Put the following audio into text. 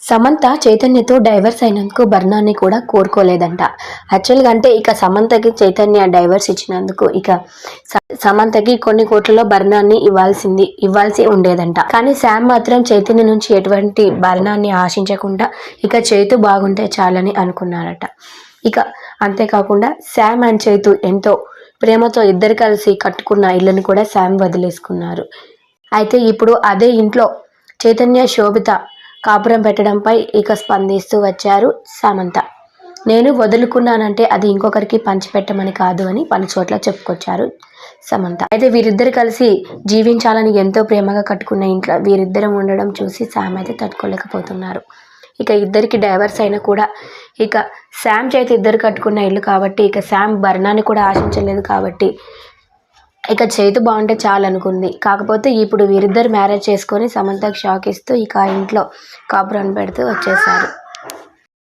Samantha చైతన్యతో divorce అయినందుకు బర్నాని కూడా కోరుకోలేదంట. యాక్చువల్గా అంటే ఇక సమంతకి చైతన్య డైవర్స్ ఇచ్చినందుకు ఇక సమంతకి కొన్ని కోట్లలో బర్నాన్ని ఇవ్వాల్సి ఉండేదంట. కానీ శామ్ మాత్రం చైతన్య నుంచి ఎటువంటి బర్నాన్ని ఆశించకుండా ఇక చైతు బాగుంటే చాలని అనుకున్నారట. ఇక అంతేకాకుండా శామ్ అండ్ చైతు ఎంతో ప్రేమతో ఇద్దరు కలిసి కట్టుకున్న ఇళ్ళని కూడా శామ్ వదిలేసుకున్నారు. అయితే ఇప్పుడు అదే ఇంట్లో చైతన్య శోభిత కాపురం పెట్టడంపై ఇక స్పందిస్తూ వచ్చారు సమంత. నేను వదులుకున్నానంటే అది ఇంకొకరికి పంచిపెట్టమని కాదు అని పలు చోట్ల చెప్పుకొచ్చారు సమంత. అయితే వీరిద్దరు కలిసి జీవించాలని ఎంతో ప్రేమగా కట్టుకున్న ఇంట్లో వీరిద్దరం ఉండడం చూసి శామ్ అయితే తట్టుకోలేకపోతున్నారు. ఇక ఇద్దరికి డైవర్స్ అయినా కూడా ఇక శామ్ చేతి ఇద్దరు కట్టుకున్న ఇల్లు కాబట్టి ఇక శామ్ భరణాన్ని కూడా ఆశించలేదు కాబట్టి ఇక చైతు బాగుంటే చాలు అనుకుంది. కాకపోతే ఇప్పుడు వీరిద్దరు మ్యారేజ్ చేసుకొని సమంతకు షాక్ ఇస్తూ ఇక ఆ ఇంట్లో కాపురాన్ని పెడుతూ వచ్చేసారు.